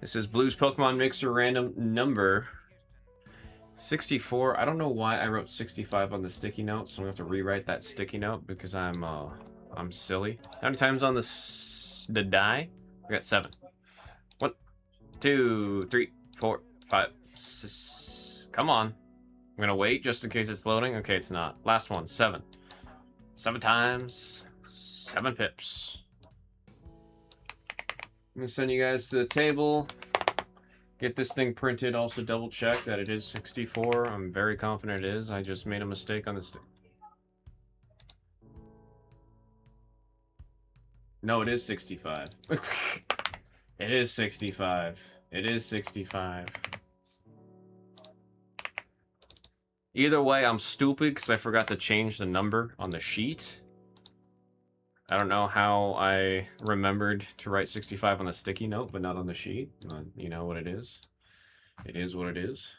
This is Blues Pokemon Mixer random number 64. I don't know why I wrote 65 on the sticky note, so I'm gonna have to rewrite that sticky note because I'm silly. How many times on the die? We got 7. 1, 2, 3, 4, 5, 6. Come on. I'm gonna wait just in case it's loading. Okay, it's not. Last one, 7. 7 times, 7 pips. I'm gonna send you guys to the table. Get this thing printed. Also double check that it is 64. I'm very confident it is. I just made a mistake on this. No, it is 65. It is 65. It is 65. Either way, I'm stupid because I forgot to change the number on the sheet. I don't know how I remembered to write 65 on the sticky note, but not on the sheet. But you know what it is. It is what it is.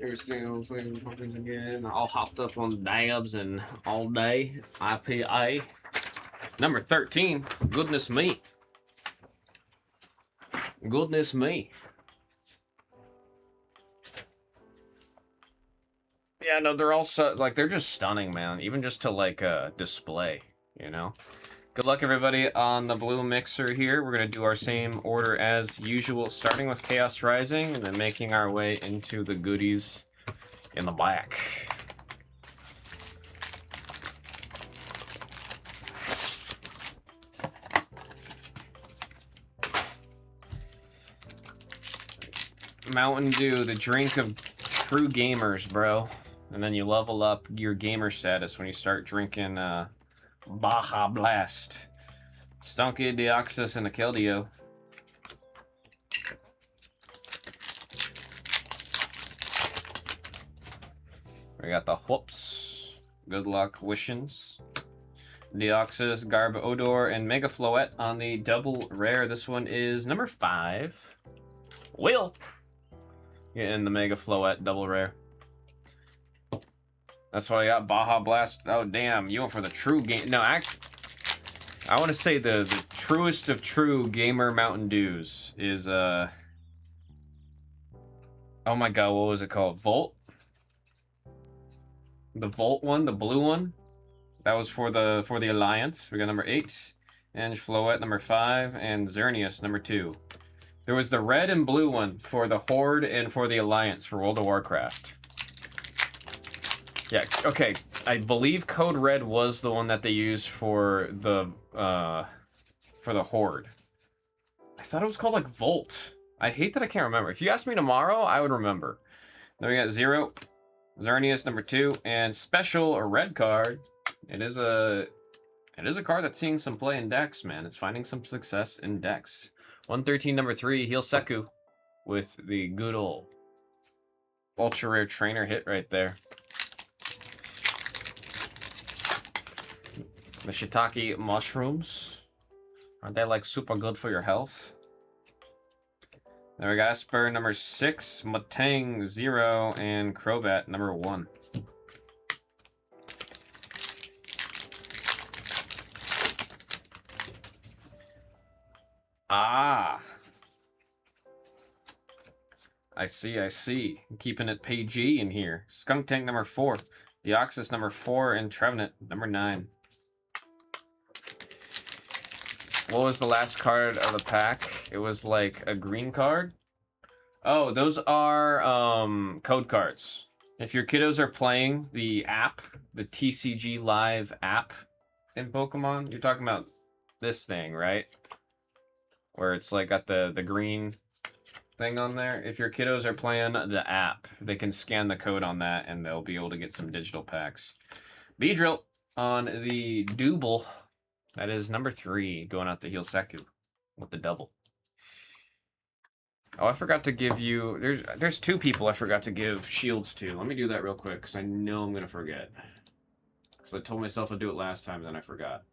Everything pumpkins again. All hopped up on dabs and all day. IPA. Number 13. Goodness me. Goodness me. Yeah, no, they're also, like, they're just stunning, man. Even just to, like, display, you know? Good luck, everybody, on the blue mixer here. We're going to do our same order as usual, starting with Chaos Rising, and then making our way into the goodies in the black. Mountain Dew, the drink of true gamers, bro. And then you level up your gamer status when you start drinking Baja Blast. Stunky, Deoxys, and a Keldeo. We got the Whoops. Good luck wishings. Deoxys, Garbodor, and Mega Floette on the double rare. This one is number 5. Will. Getting the Mega Floette double rare. That's what I got. Baja Blast. Oh, damn. You went for the true game. No, actually, I want to say the truest of true gamer Mountain Dews is, oh my god, what was it called? Volt? The Volt one, the blue one. That was for the Alliance. We got number 8. And Floette number 5. And Xerneas number 2. There was the red and blue one for the Horde and for the Alliance for World of Warcraft. Yeah, okay. I believe Code Red was the one that they used for the Horde. I thought it was called like Volt. I hate that I can't remember. If you asked me tomorrow, I would remember. Then we got 0, Xerneas number 2, and special a red card. It is a card that's seeing some play in decks, man. It's finding some success in decks. 113 number 3, Heal Seku with the good old ultra rare trainer hit right there. The shiitake mushrooms. Aren't they like super good for your health? Then we got Esper number 6, Matang 0, and Crobat number 1. Ah. I see. I'm keeping it PG in here. Skunk Tank number 4, Deoxys number 4, and Trevenant number 9. What was the last card of the pack? It was like a green card. Oh, those are code cards. If your kiddos are playing the app, the TCG Live app in Pokemon, you're talking about this thing, right? Where it's like got the green thing on there. If your kiddos are playing the app, they can scan the code on that and they'll be able to get some digital packs. Beedrill on the Double. That is number 3, going out to Heal Seku with the double. Oh, I forgot to give you... There's 2 people I forgot to give shields to. Let me do that real quick, because I know I'm going to forget. Because I told myself I'd do it last time, and then I forgot.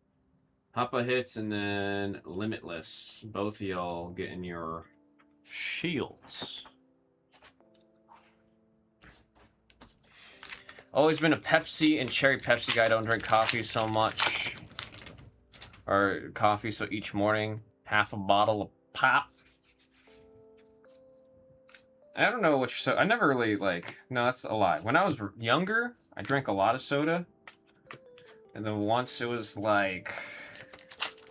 Hoppa Hits and then Limitless. Both of y'all getting your shields. Always been a Pepsi and Cherry Pepsi guy. I don't drink coffee so much. or coffee. So each morning, half a bottle of pop. I don't know which, so I never really like, no, that's a lie. When I was younger, I drank a lot of soda. And then once it was like,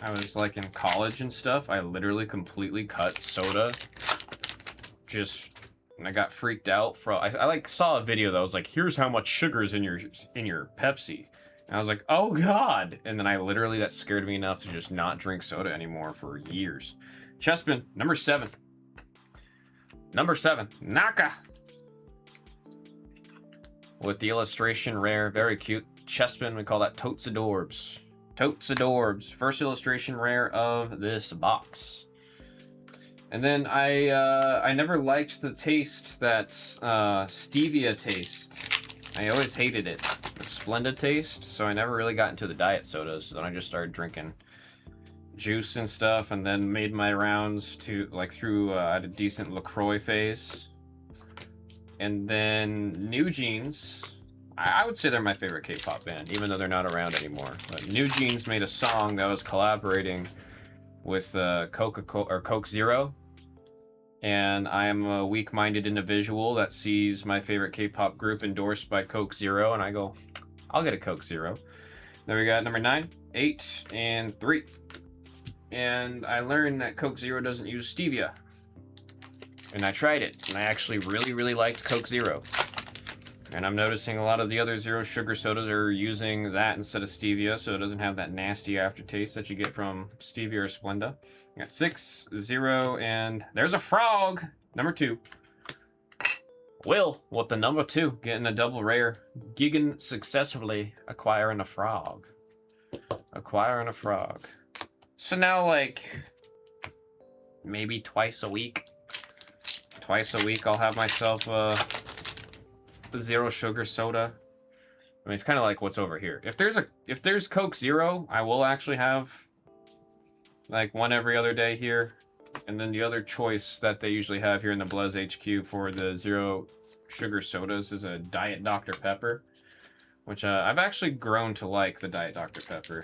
I was like in college and stuff, I literally completely cut soda. And I got freaked out from, I like saw a video that was like, here's how much sugar is in your Pepsi. And I was like, oh God. And then that scared me enough to just not drink soda anymore for years. Chespin, number 7. Number 7, Naka. With the illustration rare, very cute. Chespin, we call that Totes Adorbs. Totes Adorbs. First illustration rare of this box. And then I never liked the taste that's stevia taste. I always hated it. The Splenda taste, so I never really got into the diet sodas. So then I just started drinking juice and stuff, and then made my rounds to through I had a decent LaCroix phase. And then New Jeans, I would say they're my favorite K-pop band, even though they're not around anymore. But New Jeans made a song that was collaborating with Coca-Cola or Coke Zero, and I am a weak-minded individual that sees my favorite K-pop group endorsed by Coke Zero, and I go, I'll get a Coke Zero. Then we got number 9, 8, and 3. And I learned that Coke Zero doesn't use stevia. And I tried it, and I actually really, really liked Coke Zero. And I'm noticing a lot of the other zero sugar sodas are using that instead of stevia, so it doesn't have that nasty aftertaste that you get from stevia or Splenda. I got 6, 0, and there's a frog! Number 2. Will, with the number 2, getting a double rare. Gigan successfully acquiring a frog. Acquiring a frog. So now, like, maybe twice a week I'll have myself a zero sugar soda. I mean, it's kind of like what's over here. If there's Coke Zero, I will actually have like one every other day here. And then the other choice that they usually have here in the Bluzz HQ for the zero sugar sodas is a Diet Dr. Pepper, which I've actually grown to like the Diet Dr. Pepper.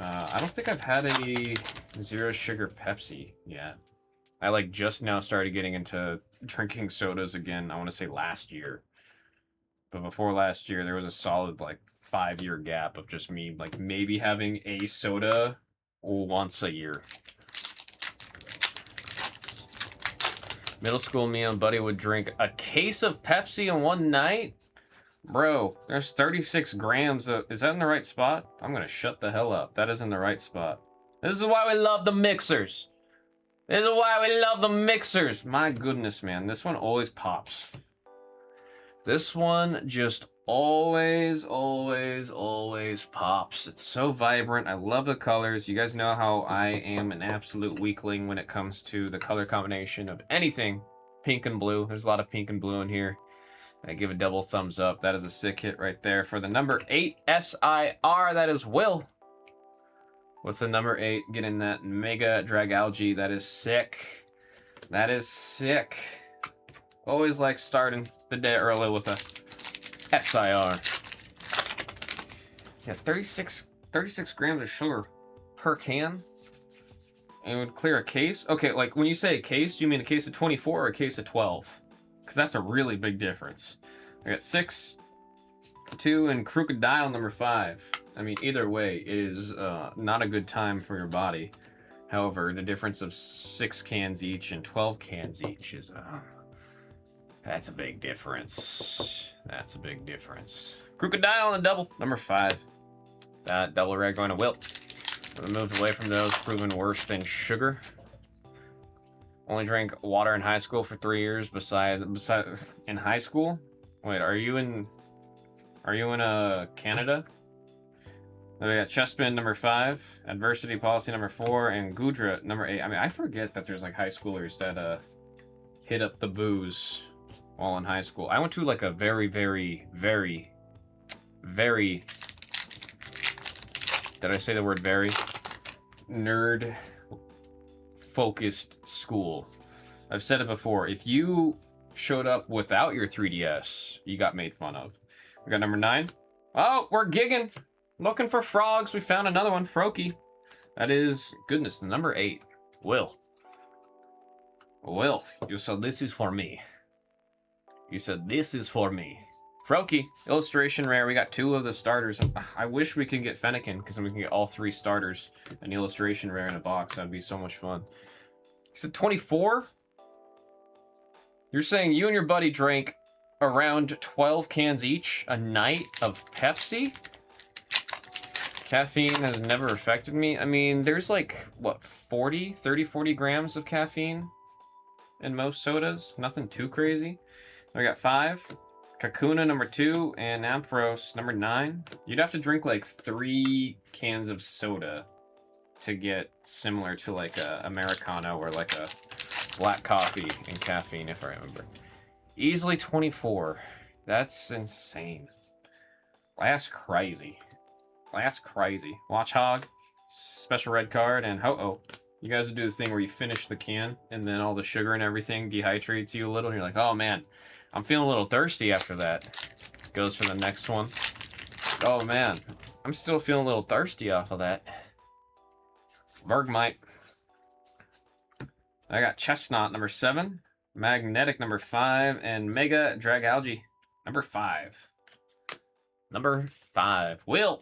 I don't think I've had any zero sugar Pepsi yet. I like just now started getting into drinking sodas again, I want to say last year. But before last year, there was a solid like 5-year gap of just me like maybe having a soda once a year. Middle school, me and buddy would drink a case of Pepsi in one night? Bro, there's 36 grams of... Is that in the right spot? I'm gonna shut the hell up. That is in the right spot. This is why we love the mixers. This is why we love the mixers. My goodness, man. This one always pops. This one just always pops. It's so vibrant. I love the colors. You guys know how I am an absolute weakling when it comes to the color combination of anything pink and blue. There's a lot of pink and blue in here. I give a double thumbs up. That is a sick hit right there. For the number 8 SIR, that is Will. With the number 8, getting that Mega Dragalge. That is sick. That is sick. Always like starting the day early with a SIR. Yeah, 36 grams of sugar per can. And it would clear a case. Okay, like when you say a case, do you mean a case of 24 or a case of 12? Because that's a really big difference. I got 6, 2, and Crocodile number 5. I mean, either way is not a good time for your body. However, the difference of 6 cans each and 12 cans each is... that's a big difference. That's a big difference. Crocodile and a double, number 5. That double rare going to Wilt. We moved away from those, proven worse than sugar. Only drank water in high school for 3 years. Besides in high school. Wait, are you in Canada? We got Chespin number 5, Adversity Policy number 4, and Gudra number 8. I mean, I forget that there's like high schoolers that hit up the booze while in high school. I went to like a very did I say the word very? Nerd focused school. I've said it before. If you showed up without your 3DS, you got made fun of. We got number 9. Oh, we're gigging. Looking for frogs. We found another one. Froakie. That is, goodness, number 8. Will, you said this is for me. You said this is for me. Froakie, illustration rare. We got 2 of the starters. I wish we could get Fennekin, because then we can get all 3 starters and illustration rare in a box. That'd be so much fun. You said 24? You're saying you and your buddy drank around 12 cans each a night of Pepsi? Caffeine has never affected me. I mean, there's like, what, 40 grams of caffeine in most sodas? Nothing too crazy. We got 5. Kakuna, number 2, and Ampharos, number 9. You'd have to drink like 3 cans of soda to get similar to like a Americano or like a black coffee in caffeine, if I remember. Easily 24. That's insane. That's crazy. That's crazy. Watch Hog, special red card, and Ho-Oh. You guys would do the thing where you finish the can, and then all the sugar and everything dehydrates you a little, and you're like, oh man, I'm feeling a little thirsty after that. Goes for the next one. Oh man, I'm still feeling a little thirsty off of that. Bergmite. I got Chestnut, number 7. Magnetic, number 5. And Mega Dragalge, number 5. Number 5. Will.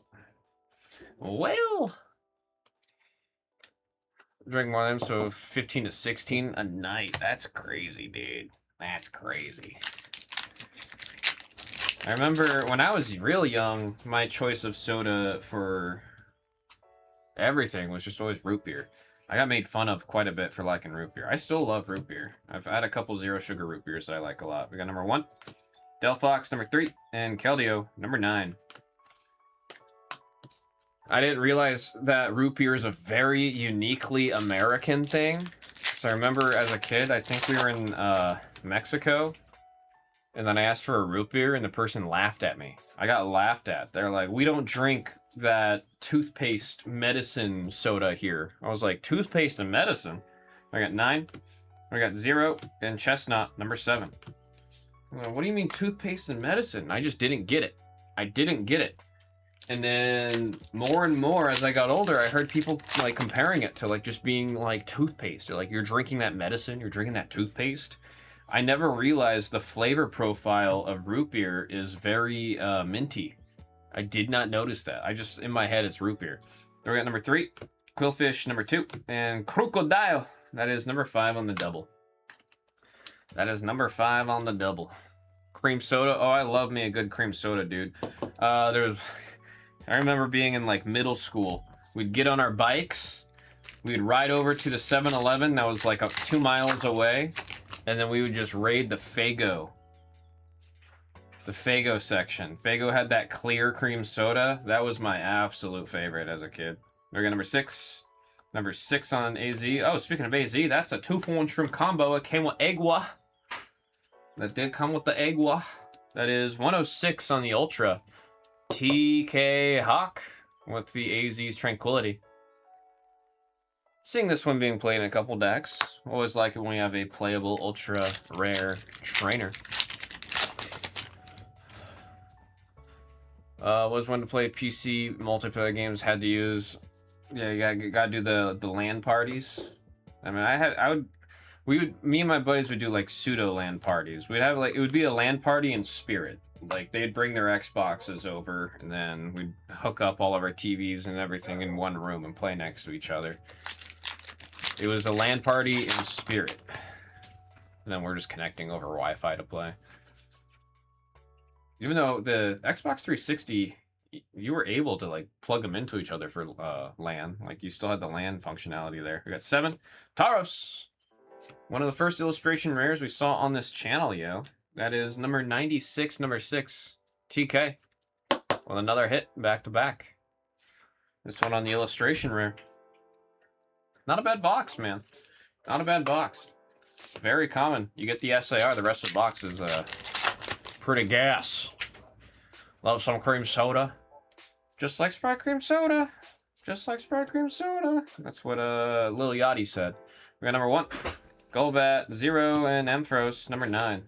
Drink more of them, so 15 to 16 a night. That's crazy, dude. That's crazy. I remember when I was real young, my choice of soda for everything was just always root beer. I got made fun of quite a bit for liking root beer. I still love root beer. I've had a couple 0 sugar root beers that I like a lot. We got number 1, Delphox, number 3, and Keldeo, number 9. I didn't realize that root beer is a very uniquely American thing. So I remember as a kid, I think we were in Mexico, and then I asked for a root beer, and the person laughed at me. I got laughed at. They're like, we don't drink that toothpaste medicine soda here. I was like, toothpaste and medicine? I got 9. I got 0, and Chestnut, number 7. I'm like, what do you mean toothpaste and medicine? I just didn't get it. I didn't get it. And then more and more as I got older, I heard people like comparing it to like just being like toothpaste. Or like, you're drinking that medicine, you're drinking that toothpaste. I never realized the flavor profile of root beer is very minty. I did not notice that. I just, in my head, it's root beer. Then we got number 3, Quillfish, number 2, and Crocodile. That is number 5 on the double. That is number 5 on the double. Cream soda. Oh, I love me a good cream soda, dude. I remember being in like middle school. We'd get on our bikes. We'd ride over to the 7-Eleven that was like 2 miles away. And then we would just raid the Faygo. The Faygo section. Faygo had that clear cream soda. That was my absolute favorite as a kid. We got number 6. Number 6 on AZ. Oh, speaking of AZ, that's a 2-for-1 shrimp combo. It came with Egwa. That did come with the Egwa. That is 106 on the Ultra. TK Hawk with the AZ's Tranquility. Seeing this one being played in a couple decks. Always like it when we have a playable ultra rare trainer. Was one to play PC multiplayer games, had to use, yeah, you gotta do the LAN parties. I mean, me and my buddies would do like pseudo LAN parties. We'd have like, it would be a LAN party in spirit. Like they'd bring their Xboxes over, and then we'd hook up all of our TVs and everything in one room and play next to each other. It was a LAN party in spirit. And then we're just connecting over Wi-Fi to play. Even though the Xbox 360, you were able to like plug them into each other for LAN. Like you still had the LAN functionality there. We got 7. Tauros. One of the first illustration rares we saw on this channel, yo. That is number 96, number 6, TK. With another hit back to back. This one on the illustration rare. Not a bad box, man. Not a bad box. Very common. You get the SAR, the rest of the box is pretty gas. Love some cream soda. Just like Sprite cream soda. Just like Sprite cream soda. That's what Lil Yachty said. We got number 1, Golbat, 0, and Ampharos, number 9.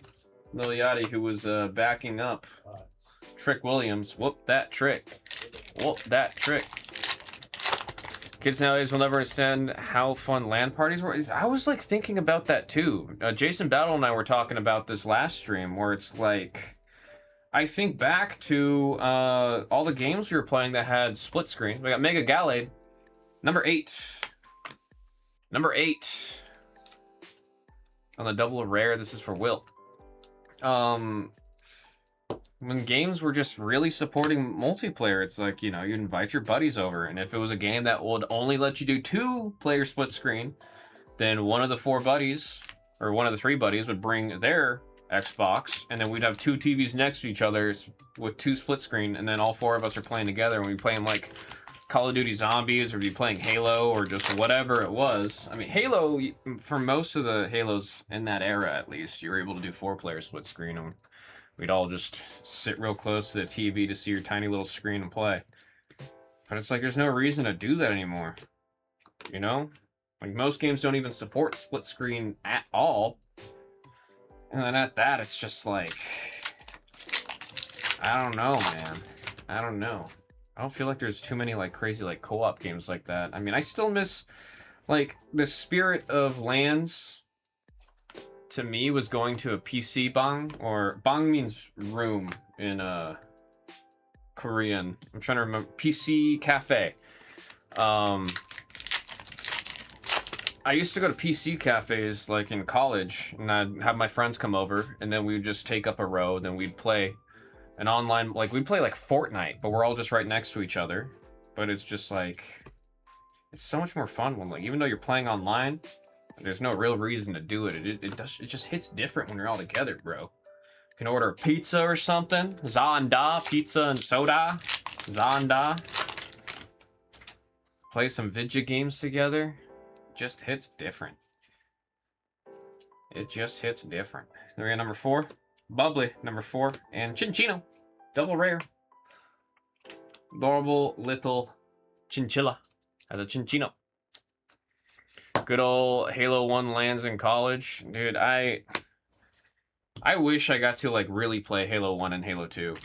Lil Yachty, who was backing up Trick Williams. Whoop that trick. Whoop that trick. Kids nowadays will never understand how fun LAN parties were. I was like thinking about that too. Jason Battle and I were talking about this last stream where it's like, I think back to all the games we were playing that had split screen. We got Mega Gallade, number 8. Number 8 on the double rare. This is for Will. When games were just really supporting multiplayer, it's like, you know, you invite your buddies over, and if it was a game that would only let you do 2-player split screen, then one of the 4 buddies, or one of the 3 buddies, would bring their Xbox, and then we'd have 2 TVs next to each other with 2 split screen, and then all 4 of us are playing together, and we'd be playing like Call of Duty Zombies, or be playing Halo, or just whatever it was. I mean, Halo, for most of the Halos in that era at least, you were able to do 4-player split screen, and we'd all just sit real close to the TV to see your tiny little screen and play. But it's like, there's no reason to do that anymore. You know? Like, most games don't even support split screen at all. And then at that, it's just like, I don't know, man. I don't know. I don't feel like there's too many, like, crazy, like, co-op games like that. I mean, I still miss, like, the spirit of LANs. To me, was going to a PC bang, or bang means room in Korean. I'm trying to remember. PC cafe. I used to go to PC cafes like in college, and I'd have my friends come over, and then we would just take up a row. Then we'd play an online, like we'd play like Fortnite, but we're all just right next to each other. But it's just like, it's so much more fun when, like, even though you're playing online, there's no real reason to do it. It just hits different when you're all together, bro. You can order a pizza or something. Zonda, pizza and soda. Zonda. Play some video games together. Just hits different. It just hits different. Then we got number 4. Bubbly, number 4. And Chinchino. Double rare. Adorable little chinchilla. As a Chinchino. Good old Halo 1 lands in college. Dude, I wish I got to, like, really play Halo 1 and Halo 2.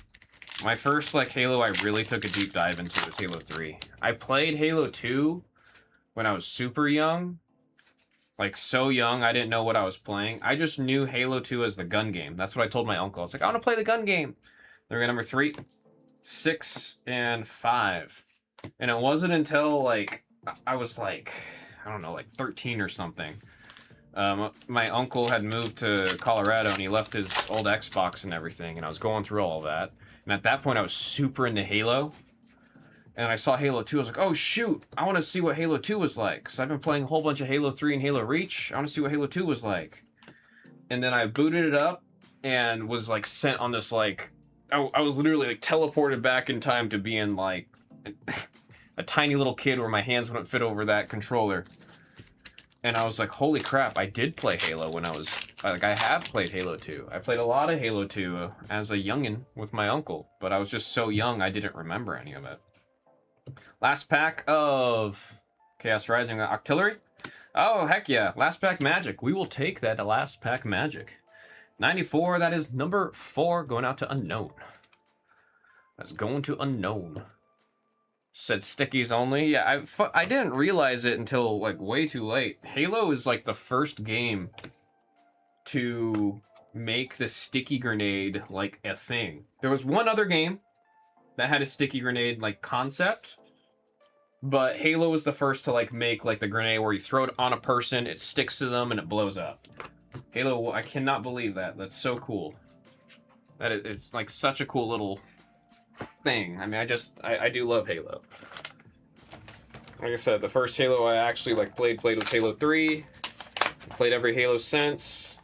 My first, like, Halo I really took a deep dive into was Halo 3. I played Halo 2 when I was super young. Like, so young, I didn't know what I was playing. I just knew Halo 2 as the gun game. That's what I told my uncle. I was like, I want to play the gun game. Then we got number 3, 6, and 5. And it wasn't until, like, I was, like, I don't know, like 13 or something. My uncle had moved to Colorado, and he left his old Xbox and everything, and I was going through all of that. And at that point, I was super into Halo. And I saw Halo 2, I was like, oh shoot, I want to see what Halo 2 was like. Because I've been playing a whole bunch of Halo 3 and Halo Reach. I want to see what Halo 2 was like. And then I booted it up, and was like sent on this, like, I was literally like teleported back in time to being like a tiny little kid where my hands wouldn't fit over that controller. And I was like, holy crap, I did play Halo when I was, like, I have played Halo 2. I played a lot of Halo 2 as a youngin' with my uncle, but I was just so young I didn't remember any of it. Last pack of Chaos Rising Octillery. Oh, heck yeah. Last pack Magic. We will take that last pack Magic. 94, that is number 4, going out to Unknown. That's going to Unknown. Said stickies only. Yeah, I didn't realize it until, like, way too late. Halo is, like, the first game to make the sticky grenade, like, a thing. There was one other game that had a sticky grenade, like, concept, but Halo was the first to, like, make, like, the grenade where you throw it on a person, it sticks to them, and it blows up. Halo, I cannot believe that. That's so cool. It's, like, such a cool little thing. I mean, I do love Halo. Like I said, the first Halo I actually, like, played was Halo 3. Played every Halo since.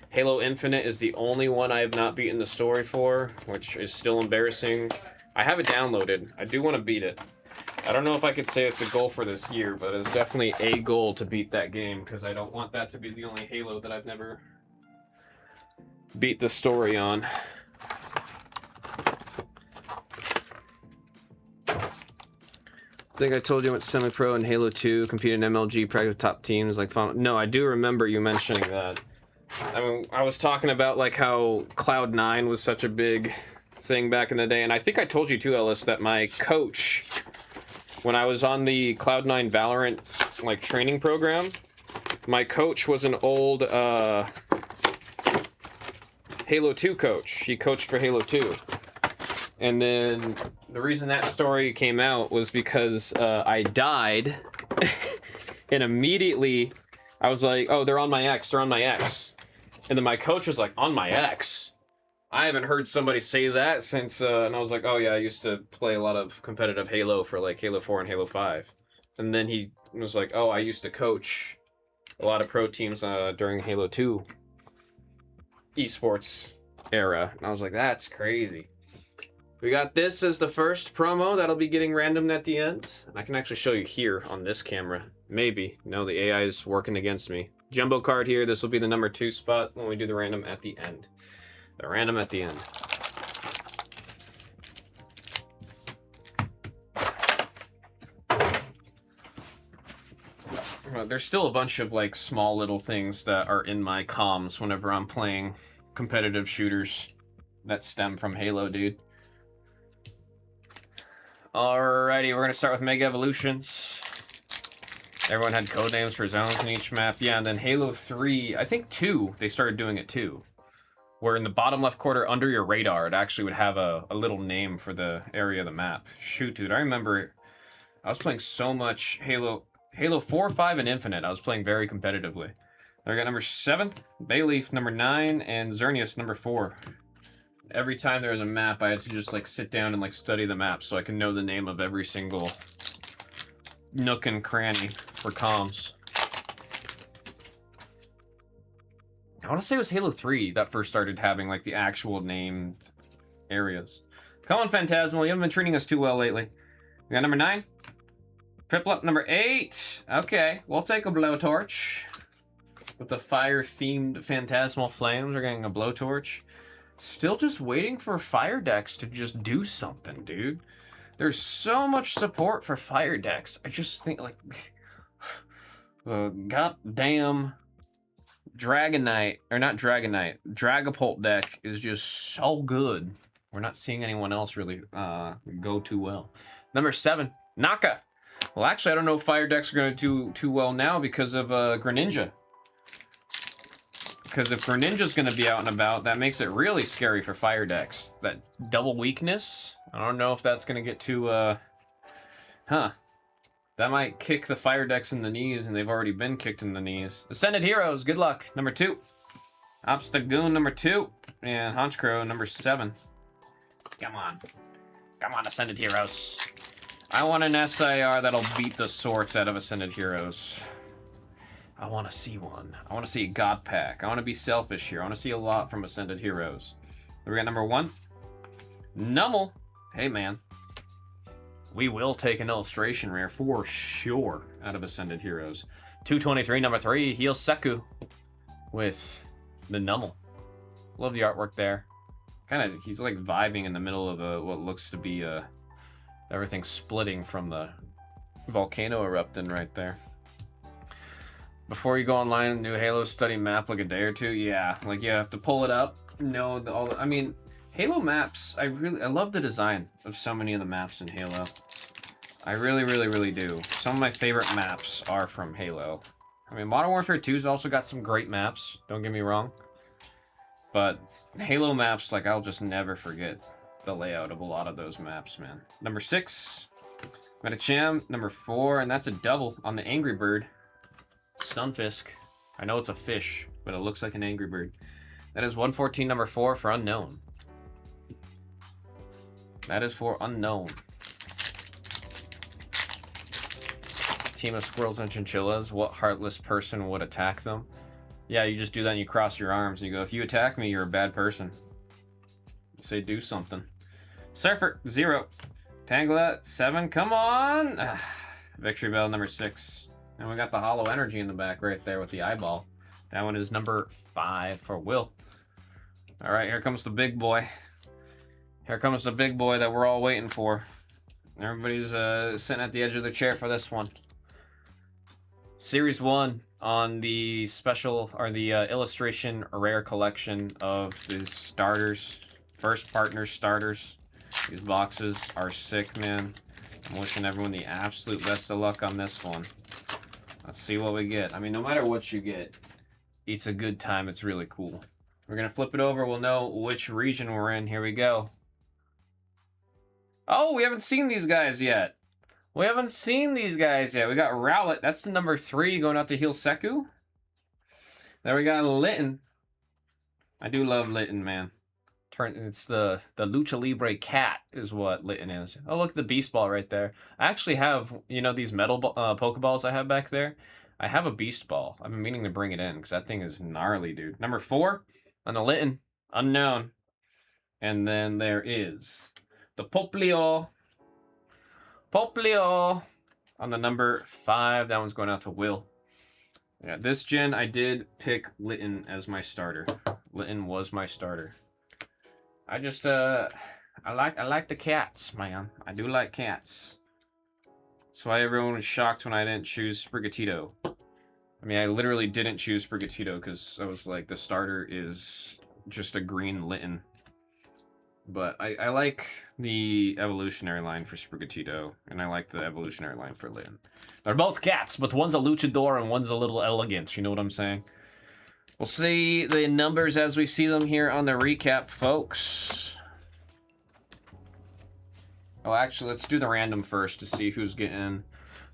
Halo Infinite is the only one I have not beaten the story for, which is still embarrassing. I have it downloaded. I do want to beat it. I don't know if I could say it's a goal for this year, but it's definitely a goal to beat that game, because I don't want that to be the only Halo that I've never beat the story on. I think I told you I went semi-pro in Halo 2, competed in MLG, practiced with top teams, like final. No, I do remember you mentioning that. I mean, I was talking about, like, how Cloud9 was such a big thing back in the day, and I think I told you too, Ellis, that my coach when I was on the Cloud9 Valorant like training program, my coach was an old Halo 2 coach. He coached for Halo 2. And then the reason that story came out was because I died. And immediately I was like, oh, they're on my X, they're on my X. And then my coach was like, on my X? I haven't heard somebody say that since, and I was like, oh yeah, I used to play a lot of competitive Halo for like Halo 4 and Halo 5. And then he was like, oh, I used to coach a lot of pro teams during Halo 2 esports era. And I was like, that's crazy. We got this as the first promo that'll be getting random at the end. I can actually show you here on this camera. Maybe. No, the AI is working against me. Jumbo card here. This will be the number 2 spot when we do the random at the end. The random at the end. There's still a bunch of like small little things that are in my comms whenever I'm playing competitive shooters that stem from Halo, dude. Alrighty, we're gonna start with Mega Evolutions. Everyone had code names for zones in each map. Yeah, and then Halo 3, I think 2, they started doing it too. Where in the bottom left corner under your radar, it actually would have a little name for the area of the map. Shoot, dude, I remember I was playing so much Halo 4, 5, and Infinite. I was playing very competitively. I got number 7, Bayleaf number 9, and Xerneas number 4. Every time there was a map, I had to just like sit down and like study the map so I can know the name of every single nook and cranny for comms. I want to say it was Halo 3 that first started having like the actual named areas. Come on, Phantasmal, you haven't been treating us too well lately. We got number 9. Triple up number 8. Okay, we'll take a blowtorch. With the fire-themed Phantasmal Flames, we're getting a blowtorch. Still just waiting for Fire Decks to just do something, dude. There's so much support for Fire Decks. I just think, like, the goddamn Dragonite, or not Dragonite, Dragapult deck is just so good. We're not seeing anyone else really go too well. Number 7, Naka. Well, actually, I don't know if Fire Decks are going to do too well now because of Greninja. Because if Greninja's going to be out and about, that makes it really scary for Fire Decks. That double weakness, I don't know if that's going to get too, That might kick the Fire Decks in the knees, and they've already been kicked in the knees. Ascended Heroes, good luck. Number 2. Obstagoon, number 2. And Honchkrow, number 7. Come on. Come on, Ascended Heroes. I want an SIR that'll beat the sorts out of Ascended Heroes. I want to see one. I want to see a God Pack. I want to be selfish here. I want to see a lot from Ascended Heroes. We got number 1. Nummel. Hey, man. We will take an illustration rare for sure out of Ascended Heroes. 223, number 3. Heal Seku with the Nummel. Love the artwork there. Kind of, he's like vibing in the middle of what looks to be everything splitting from the volcano erupting right there. Before you go online, new Halo study map like a day or 2. Yeah, like you have to pull it up. Know I mean, Halo maps. I love the design of so many of the maps in Halo. I really, really, really do. Some of my favorite maps are from Halo. I mean, Modern Warfare 2's also got some great maps. Don't get me wrong. But Halo maps, like I'll just never forget the layout of a lot of those maps, man. Number 6, Medicham. Number 4, and that's a double on the Angry Bird. Stunfisk. I know it's a fish, but it looks like an Angry Bird. That is 114, number 4 for Unknown. That is for Unknown. Team of squirrels and chinchillas. What heartless person would attack them? Yeah, you just do that and you cross your arms and you go, if you attack me, you're a bad person. You say do something. Surfer, 0. Tangela, 7. Come on! Victory Bell, number 6. And we got the Hollow Energy in the back right there with the eyeball. That one is number 5 for Will. All right, here comes the big boy. Here comes the big boy that we're all waiting for. Everybody's sitting at the edge of the chair for this one. Series 1 on the special, or the illustration rare collection of the starters. First partner starters. These boxes are sick, man. I'm wishing everyone the absolute best of luck on this one. Let's see what we get. I mean, no matter what you get, it's a good time. It's really cool. We're going to flip it over. We'll know which region we're in. Here we go. Oh, we haven't seen these guys yet. We haven't seen these guys yet. We got Rowlet. That's the number 3 going out to heal Seku. Then we got Litten. I do love Litten, man. It's the Lucha Libre cat is what Litten is. Oh, look, the Beast Ball right there. I actually have, you know, these metal Pokeballs I have back there. I have a Beast Ball. I've been meaning to bring it in because that thing is gnarly, dude. Number 4 on the Litten. Unknown. And then there is the Poplio. Poplio on the number 5. That one's going out to Will. Yeah, this gen I did pick Litten as my starter. Litten was my starter. I just I like the cats, man. I do like cats. That's why everyone was shocked when I didn't choose Sprigatito. I mean, I literally didn't choose Sprigatito because I was like, the starter is just a green Litten. But I like the evolutionary line for Sprigatito, and I like the evolutionary line for Litten. They're both cats, but one's a luchador and one's a little elegant, you know what I'm saying? We'll see the numbers as we see them here on the recap, folks. Oh, actually, let's do the random first to see who's getting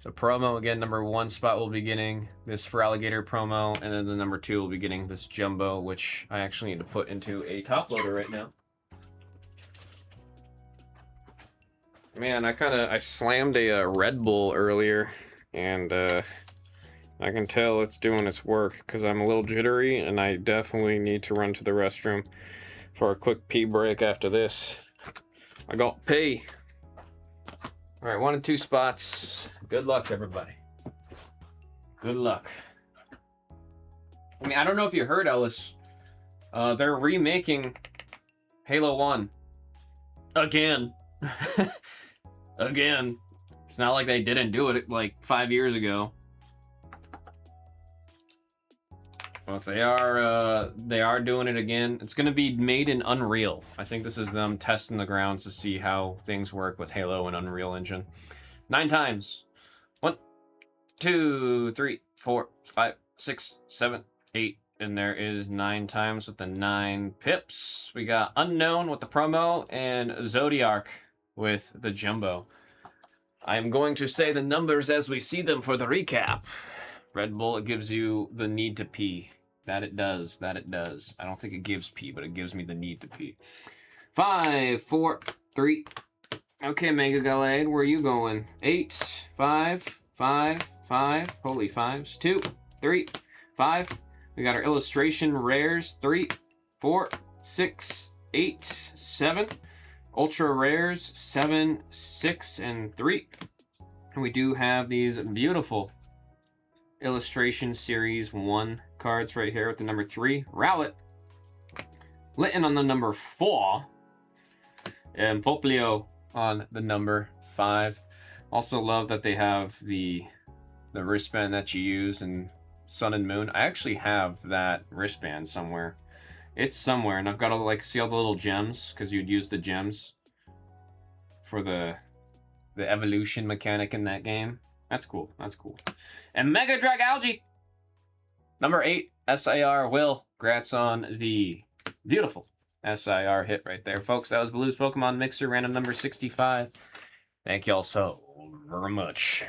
the promo. Again, number 1 spot will be getting this for Alligator promo, and then the number 2 will be getting this Jumbo, which I actually need to put into a top loader right now. Man, I slammed a Red Bull earlier, and I can tell it's doing its work because I'm a little jittery, and I definitely need to run to the restroom for a quick pee break after this. I got pee. All right, 1 and 2 spots. Good luck, everybody. Good luck. I mean, I don't know if you heard, Ellis. They're remaking Halo 1 again. Again. It's not like they didn't do it like 5 years ago. Well, if they are doing it again. It's gonna be made in Unreal. I think this is them testing the grounds to see how things work with Halo and Unreal Engine. 9 times. 1, 2, 3, 4, 5, 6, 7, 8. And there is 9 times with the 9 pips. We got Unknown with the promo and Zodiark with the Jumbo. I'm going to say the numbers as we see them for the recap. Red Bull, it gives you the need to pee. That it does. That it does. I don't think it gives pee, but it gives me the need to pee. 5, 4, 3. Okay, Mega Gallade, where are you going? 8, 5, 5, 5. Holy 5s. 2, 3, 5. We got our illustration rares. 3, 4, 6, 8, 7. Ultra rares. 7, 6, and 3. And we do have these beautiful illustration series 1 cards right here with the number 3. Rowlet. Litten on the number 4. And Poplio on the number 5. Also love that they have the wristband that you use in Sun and Moon. I actually have that wristband somewhere. It's somewhere, and I've got to like see all the little gems because you'd use the gems for the evolution mechanic in that game. That's cool. That's cool. And Mega Drag Algae number 8 SIR Will. Congrats on the beautiful SIR hit right there, folks. That was Baloo's Pokemon Mixer, random number 65. Thank y'all so very much.